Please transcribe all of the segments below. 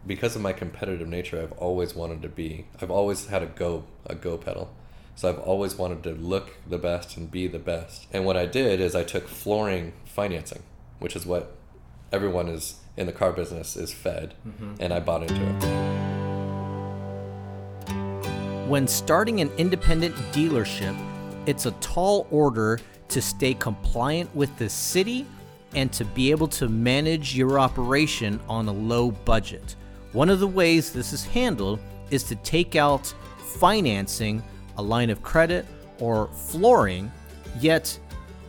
because of my competitive nature, I've always had a go pedal. So I've always wanted to look the best and be the best. And what I did is I took flooring financing, which is what everyone is in the car business is fed, and I bought into it. When starting an independent dealership, it's a tall order to stay compliant with the city and to be able to manage your operation on a low budget. One of the ways this is handled is to take out financing, a line of credit, or flooring. Yet,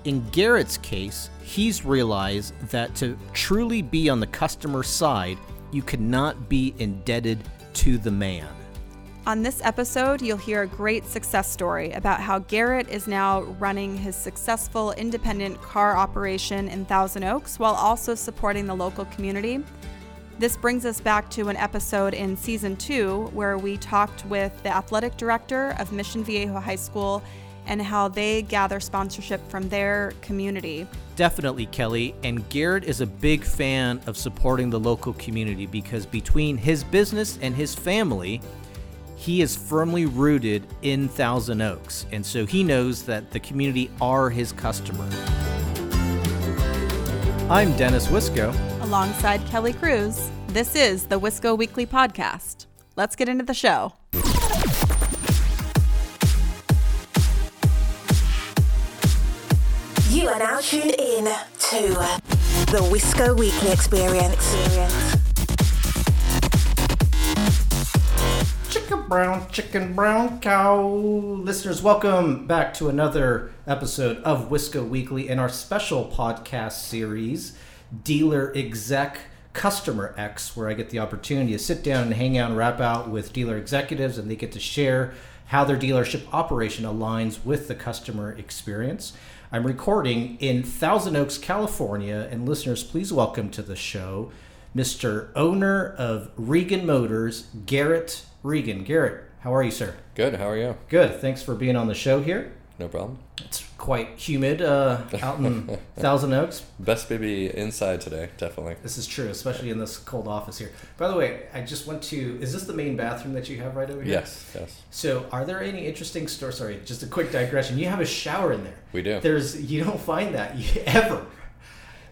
in Garrett's case, he's realized that to truly be on the customer side, you cannot be indebted to the man. On this episode, you'll hear a great success story about how Garrett is now running his successful independent car operation in Thousand Oaks while also supporting the local community. This brings us back to an episode in Season 2 where we talked with the athletic director of Mission Viejo High School and how they gather sponsorship from their community. Definitely, Kelly. And Garrett is a big fan of supporting the local community because between his business and his family, he is firmly rooted in Thousand Oaks. And so he knows that the community are his customer. I'm Dennis Wisco. Alongside Kelly Cruz, this is the Wisco Weekly Podcast. Let's get into the show. You are now tuned in to the Wisco Weekly Experience. Chicken brown cow. Listeners, welcome back to another episode of Wisco Weekly in our special podcast series, Dealer Exec Customer X, where I get the opportunity to sit down and hang out and rap out with dealer executives, and they get to share how their dealership operation aligns with the customer experience. I'm recording in Thousand Oaks, California, and listeners, please welcome to the show Mr. Owner of Regan Motors, Garrett Regan. Garrett, how are you, sir? Good, how are you? Good, thanks for being on the show here. No problem. It's quite humid out in Thousand Oaks. Best to be inside today, definitely. This is true, especially in this cold office here. By the way, I just went to, is this the main bathroom that you have right over here? Yes. So are there any interesting stories? Sorry, just a quick digression. You have a shower in there. We do. You don't find that ever.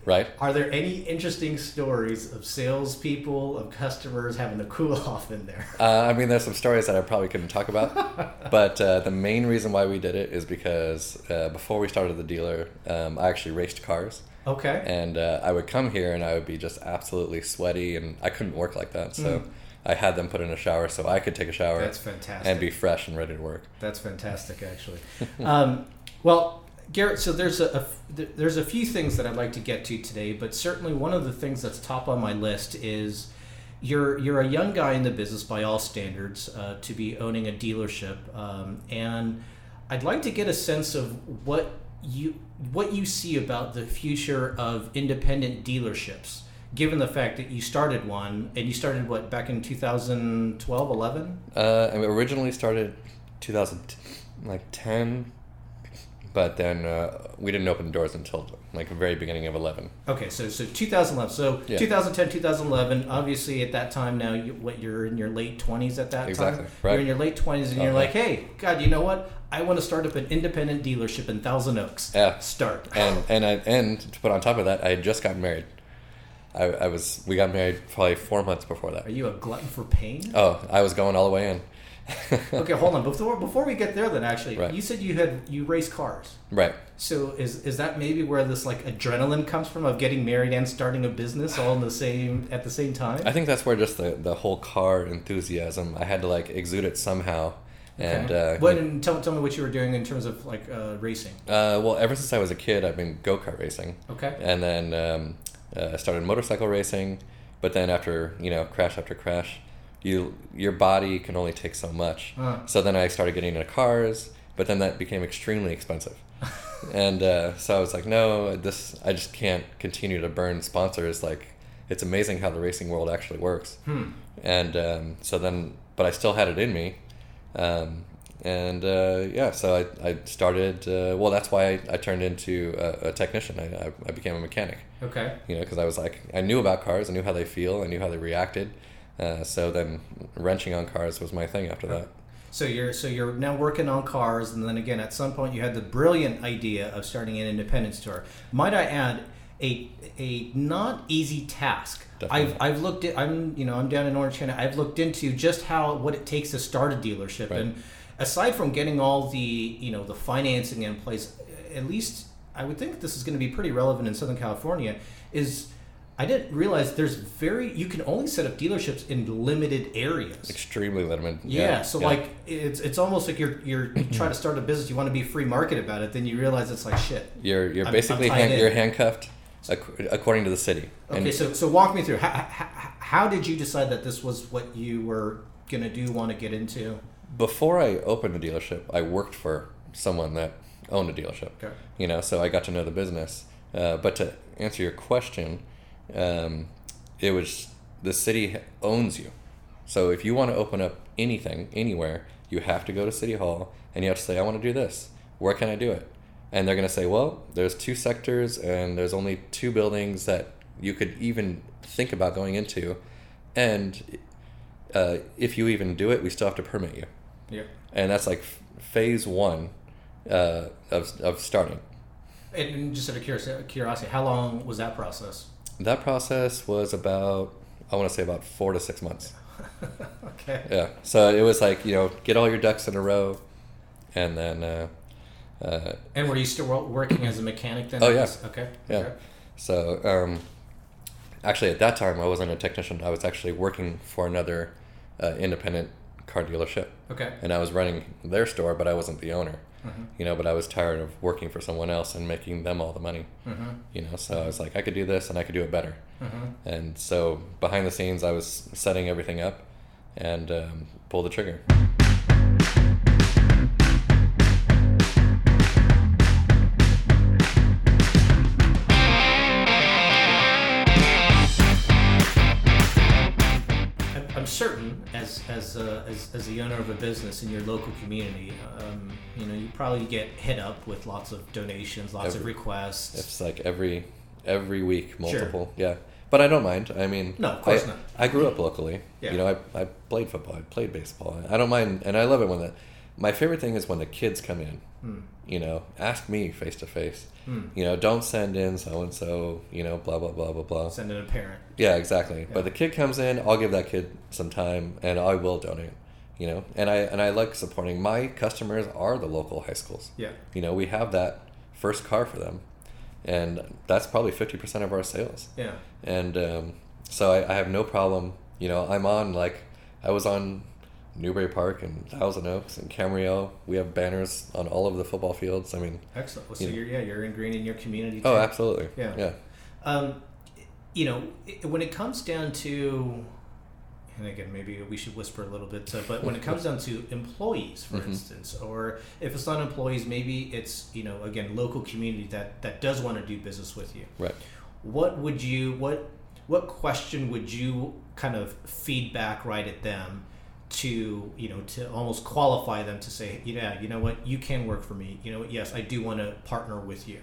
Right. Are there any interesting stories of salespeople, of customers having to cool off in there? I mean, there's some stories that I probably couldn't talk about, but the main reason why we did it is because before we started the dealer, I actually raced cars. Okay. And I would come here and I would be just absolutely sweaty, and I couldn't work like that. So I had them put in a shower so I could take a shower. That's fantastic. And be fresh and ready to work. That's fantastic, actually. Well, Garrett, so there's a few things that I'd like to get to today, but certainly one of the things that's top on my list is you're a young guy in the business by all standards to be owning a dealership, and I'd like to get a sense of what you see about the future of independent dealerships, given the fact that you started one, and you started back in 2012, 11? I originally started 2010. But then we didn't open the doors until like the very beginning of 11. Okay, so 2011. So yeah. 2010, 2011. Obviously, at that time now, you're in your late 20s at that exactly. time. Right. You're in your late 20s, and you're like, hey, God, you know what? I want to start up an independent dealership in Thousand Oaks. Yeah. Start. And to put on top of that, I had just gotten married. We got married probably 4 months before that. Are you a glutton for pain? Oh, I was going all the way in. Okay, hold on. Before we get there, then actually, right. You said you race cars. Right. So is that maybe where this like adrenaline comes from of getting married and starting a business all at the same time? I think that's where just the whole car enthusiasm, I had to like exude it somehow. Okay. And tell me what you were doing in terms of like racing. Well, ever since I was a kid, I've been go-kart racing. Okay. And then I started motorcycle racing, but then after crash after crash, your body can only take so much. So then I started getting into cars, but then that became extremely expensive. And so I was like, no, I just can't continue to burn sponsors. Like, it's amazing how the racing world actually works. And so then, but I still had it in me. So I started, that's why I turned into a technician. I became a mechanic. Okay. Because I was like, I knew about cars, I knew how they feel, I knew how they reacted. So then wrenching on cars was my thing after that. So you're now working on cars, and then again at some point you had the brilliant idea of starting an independent store. Might I add, a not easy task. Definitely. I've looked at I'm down in Orange County. I've looked into just what it takes to start a dealership, right. and aside from getting all the the financing in place, at least I would think this is going to be pretty relevant in Southern California. I didn't realize you can only set up dealerships in limited areas. Extremely limited. Yeah. So like it's almost like you're trying to start a business, you want to be free market about it, then you realize it's like shit. You're basically you're handcuffed according to the city. Okay, so walk me through how did you decide that this was what you were gonna want to get into? Before I opened the dealership, I worked for someone that owned a dealership. Okay. So I got to know the business. But to answer your question, it was the city owns you. So if you want to open up anything anywhere, you have to go to City Hall and you have to say, I want to do this. Where can I do it? And they're going to say, well, there's 2 sectors and there's only 2 buildings that you could even think about going into. And if you even do it, we still have to permit you. Yeah. And that's like phase 1 of starting. And just out of curiosity, how long was that process? That process was about 4 to 6 months. Okay. Yeah. So it was like, get all your ducks in a row, and then. And were you still working as a mechanic then? Oh yeah. Okay. Yeah. Okay. So actually at that time I wasn't a technician. I was actually working for another independent car dealership. Okay. And I was running their store, but I wasn't the owner. Mm-hmm. But I was tired of working for someone else and making them all the money. Mm-hmm. So I was like, I could do this and I could do it better. Mm-hmm. And so behind the scenes, I was setting everything up and pulled the trigger. I'm certain, as the owner of a business in your local community, you probably get hit up with lots of donations, lots of requests. It's like every week, multiple. Sure. Yeah, but I don't mind. I mean, no, of course not. I grew up locally. Yeah. I played football. I played baseball. I don't mind, and I love it when my favorite thing is when the kids come in. Ask me face to face. Don't send in so and so. Blah blah blah blah blah. Send in a parent. Yeah, exactly. Yeah. But the kid comes in, I'll give that kid some time, and I will donate. And I like supporting my customers are the local high schools. Yeah. We have that first car for them, and that's probably 50% of our sales. Yeah. And so I have no problem. I was on Newbury Park and Thousand Oaks and Camarillo. We have banners on all over the football fields. I mean, excellent. So you're ingrained in your community too. Oh, absolutely. Yeah. When it comes down to, and again, maybe we should whisper a little bit, but when it comes down to employees, for instance, or if it's not employees, maybe it's, again, local community that does want to do business with you. Right. What question would you kind of feed back right at them to almost qualify them to say, you know what, you can work for me. Yes, I do want to partner with you.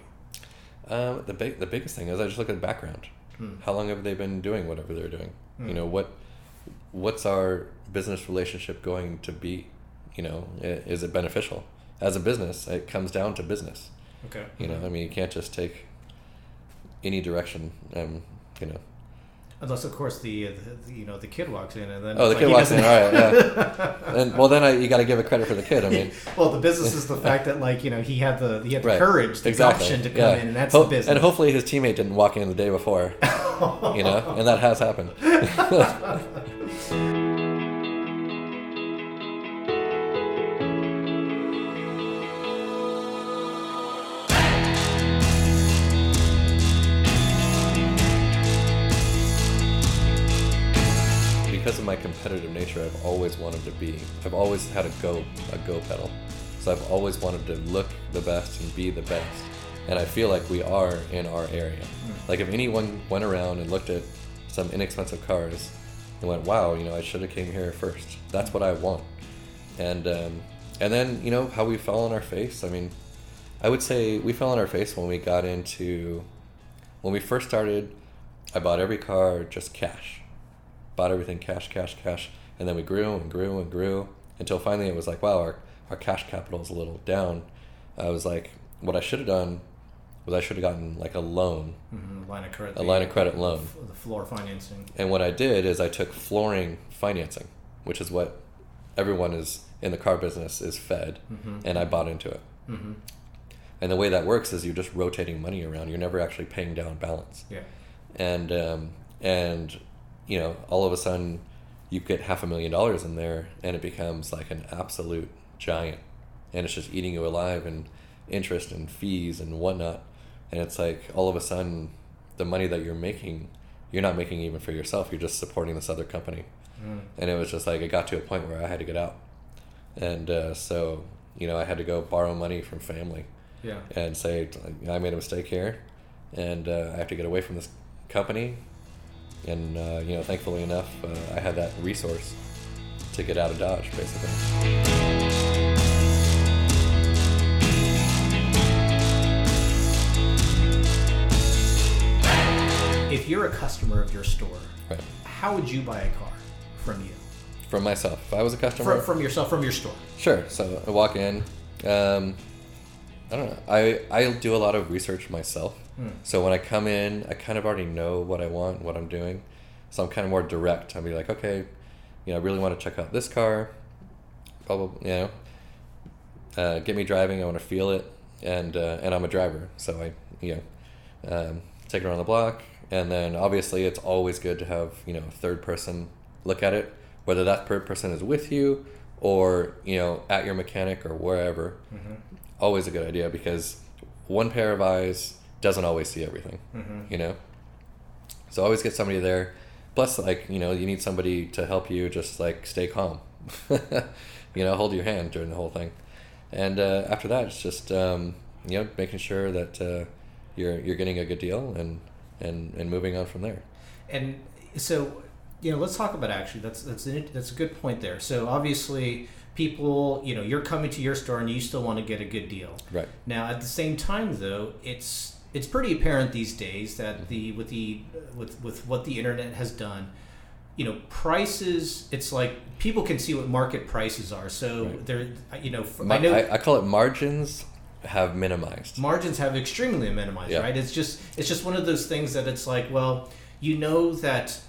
The biggest thing is I just look at the background. How long have they been doing whatever they're doing? What's our business relationship going to be? Is it beneficial? As a business, it comes down to business. Okay. You can't just take any direction. Unless, of course, the kid walks in and then. Oh, the kid walks in. All right, yeah. Then you got to give it credit for the kid. I mean. Well, the business is the fact that he had the right. courage, the gumption to come in, and that's the business. And hopefully his teammate didn't walk in the day before. And that has happened. Because of my competitive nature, I've always had a go pedal. So I've always wanted to look the best and be the best. And I feel like we are in our area. Like if anyone went around and looked at some inexpensive cars and went, wow, I should have came here first. That's what I want. And then, how we fell on our face. I mean, I would say we fell on our face when we first started, I bought every car just cash. bought everything cash, and then we grew and grew and grew until finally it was like, wow, our cash capital is a little down. I was like, what I should have done was I should have gotten like a loan, a line of credit loan, the floor financing. And what I did is I took flooring financing, which is what everyone is in the car business is fed, and I bought into it. And the way that works is you're just rotating money around. You're never actually paying down balance. Yeah. And you know, all of a sudden you get $500,000 in there and it becomes like an absolute giant, and it's just eating you alive, and interest and fees and whatnot. And it's like all of a sudden the money that you're making, you're not making even for yourself, you're just supporting this other company. And it was just like, it got to a point where I had to get out. And so, you know, I had to go borrow money from family. Yeah. And say, I made a mistake here, and I have to get away from this company. And, you know, thankfully enough, I had that resource to get out of Dodge, basically. If you're a customer of your store, right, how would you buy a car from you? From myself. If I was a customer? From yourself, from your store. Sure. So I walk in. I don't know. I do a lot of research myself. So when I come in, I kind of already know what I want, what I'm doing. So I'm kind of more direct. I'll be like, okay, you know, I really want to check out this car. Probably, you know, get me driving. I want to feel it, and I'm a driver, so I, you know, take it around the block. And then obviously it's always good to have, you know, a third person look at it, whether that third person is with you or, you know, at your mechanic or wherever. Always a good idea, because one pair of eyes doesn't always see everything, you know? So always get somebody there. Plus, like, you know, you need somebody to help you just, like, stay calm. You know, hold your hand during the whole thing. And after that, it's just, you know, making sure that you're getting a good deal and moving on from there. And so, you know, let's talk about, actually, that's a good point there. So obviously people, you know, you're coming to your store and you still want to get a good deal. Right. Now, at the same time, though, it's pretty apparent these days that with what the internet has done, you know, prices, it's like people can see what market prices are. So they're, you know, I call it margins have minimized. Margins have extremely minimized, right? It's just one of those things that it's like, well, you know that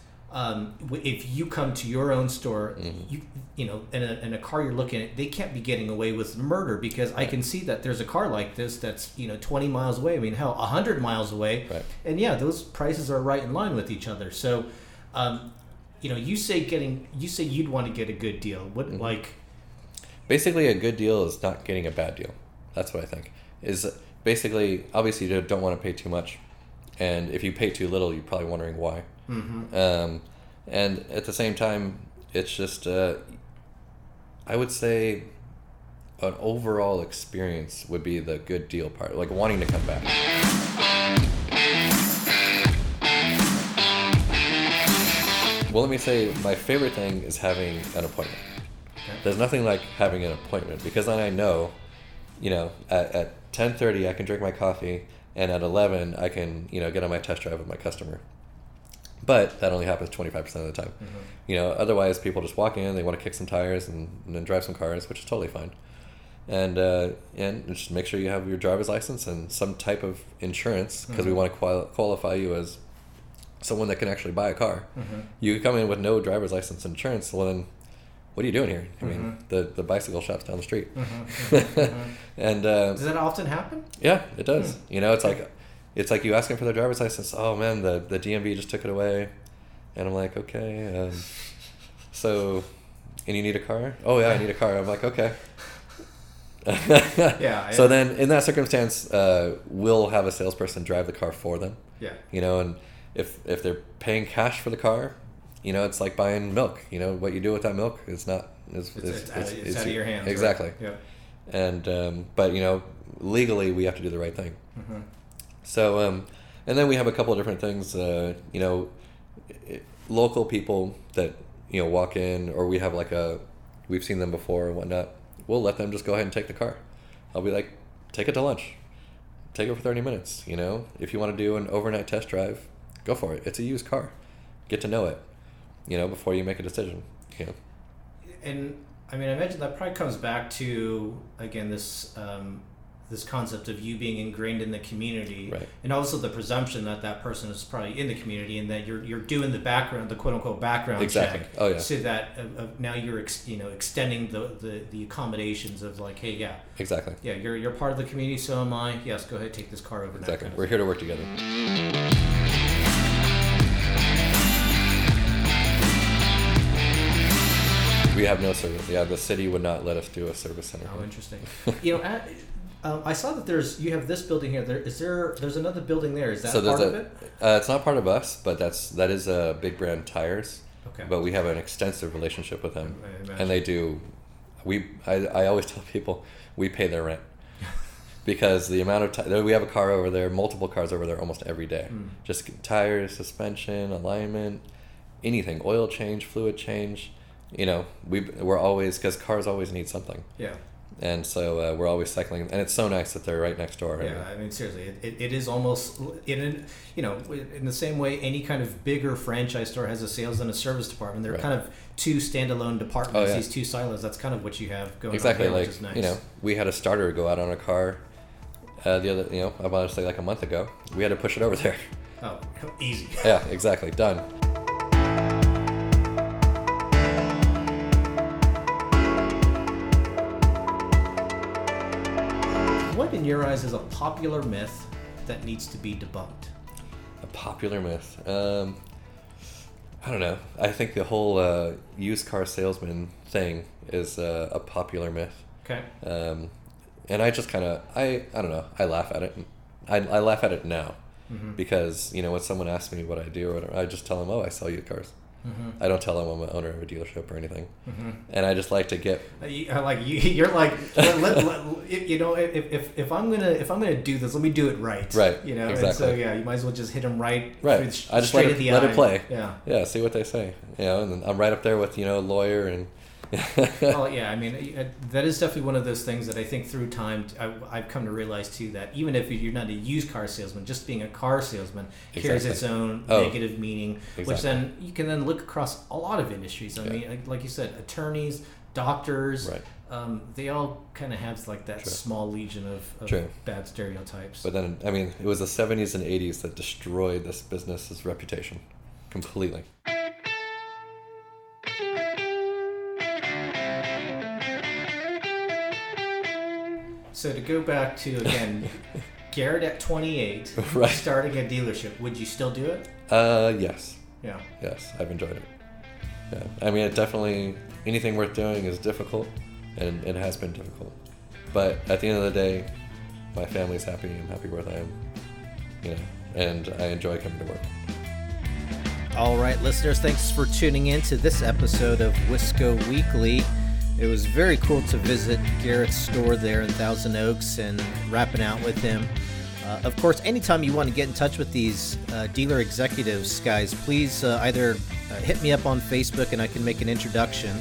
if you come to your own store, you know, in a car you're looking at, they can't be getting away with murder, because I can see that there's a car like this that's, you know, 20 miles away. I mean, hell, 100 miles away. Right. And yeah, those prices are right in line with each other. So, you know, you say you'd want to get a good deal. What, like? Basically, a good deal is not getting a bad deal. That's what I think. Is basically, obviously, you don't want to pay too much. And if you pay too little, you're probably wondering why. And at the same time, it's just, I would say an overall experience would be the good deal part, like wanting to come back. Well, let me say, my favorite thing is having an appointment. Okay. There's nothing like having an appointment, because then I know, you know, at 10:30 I can drink my coffee, and at 11 I can, you know, get on my test drive with my customer. But that only happens 25% of the time. You know, otherwise people just walk in, they want to kick some tires and then drive some cars, which is totally fine. And just make sure you have your driver's license and some type of insurance, because we want to qualify you as someone that can actually buy a car. You come in with no driver's license insurance, well then, what are you doing here? I mean, the bicycle shop's down the street. And does that often happen? Yeah, it does. You know, it's like you asking for their driver's license. Oh man, the DMV just took it away, and I'm like, okay. So, and you need a car? Oh yeah, I need a car. I'm like, okay. So then, in that circumstance, we'll have a salesperson drive the car for them. Yeah. You know, and if they're paying cash for the car, you know, it's like buying milk. You know, what you do with that milk is not it's out of your hands. Exactly. Right? Yeah. And but you know, legally we have to do the right thing. So and then we have a couple of different things. You know, local people that, you know, walk in, or we have like we've seen them before and whatnot. We'll let them just go ahead and take the car. I'll be like, take it to lunch. Take it for 30 minutes, you know? If you want to do an overnight test drive, go for it. It's a used car. Get to know it. before you make a decision. And I mean, I imagine that probably comes back to, again, this concept of you being ingrained in the community, right. And also the presumption that that person is probably in the community and that you're doing the background, the quote unquote background exactly. check. Oh yeah. So that now you're extending the accommodations of like, hey, yeah, exactly. Yeah, you're part of the community, so am I. Yes, go ahead, take this car over. Exactly. We're here to work together. We have no service. Yeah, the city would not let us do a service center. Oh, interesting. I saw that you have this building here. There's another building there. Is that part of it? It's not part of us, but that is a Big Brand Tires. Okay. But we have an extensive relationship with them, and they do. I always tell people we pay their rent because the amount of time we have a car over there, multiple cars over there almost every day. Just tires, suspension, alignment, anything, oil change, fluid change. We're always, because cars always need something. Yeah. And so we're always cycling, and it's so nice that they're right next door. Yeah, I mean, seriously, it is almost in the same way any kind of bigger franchise store has a sales and a service department. They're right. kind of two standalone departments. Oh, yeah. These two silos. That's kind of what you have going exactly. on here, Like, which is nice. We had a starter go out on a car the other, I want to say like a month ago. We had to push it over there. Oh, easy. Yeah, exactly. Done. What in your eyes is a popular myth that needs to be debunked? A popular myth. I don't know. I think the whole used car salesman thing is a popular myth. Okay. And I just kind of, I don't know. I laugh at it. I laugh at it now because, when someone asks me what I do or whatever, I just tell them, oh, I sell used cars. I don't tell them I'm an owner of a dealership or anything, and I just like to get. You're like, if I'm gonna do this, let me do it right. Right. And Exactly. so you might as well just hit them right. Right. I just let it play. Yeah. Yeah. See what they say. And then I'm right up there with lawyer and. Well, yeah, I mean, that is definitely one of those things that I think through time I've come to realize too, that even if you're not a used car salesman, just being a car salesman carries its own negative meaning, which then you can then look across a lot of industries. I mean, like you said, attorneys, doctors, right. They all kind of have like that small legion of bad stereotypes. But then, I mean, it was the 70s and 80s that destroyed this business's reputation completely. So to go back to, again, Garrett at 28, right. starting a dealership, would you still do it? Yes. Yeah. Yes, I've enjoyed it. Yeah. I mean, it definitely, anything worth doing is difficult, and it has been difficult. But at the end of the day, my family's happy, I'm happy where I am, and I enjoy coming to work. All right, listeners, thanks for tuning in to this episode of Wisco Weekly. It was very cool to visit Garrett's store there in Thousand Oaks and rapping out with him. Of course, anytime you want to get in touch with these dealer executives, guys, please either hit me up on Facebook and I can make an introduction,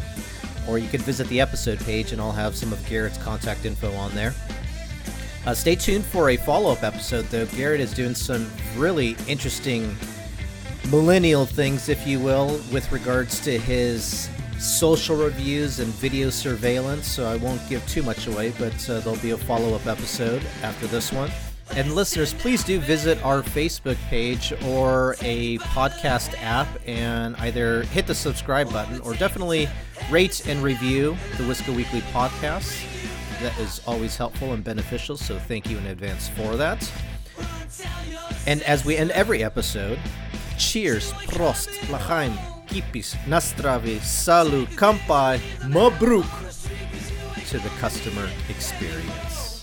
or you can visit the episode page and I'll have some of Garrett's contact info on there. Stay tuned for a follow-up episode, though. Garrett is doing some really interesting millennial things, if you will, with regards to his social reviews and video surveillance, so I won't give too much away, but there'll be a follow-up episode after this one. And listeners, please do visit our Facebook page or a podcast app and either hit the subscribe button or definitely rate and review the Wisco Weekly podcast. That is always helpful and beneficial, so thank you in advance for that. And as we end every episode, cheers, prost, lachaim, kipis, nastravi, salut, kampai, mabruk to the customer experience.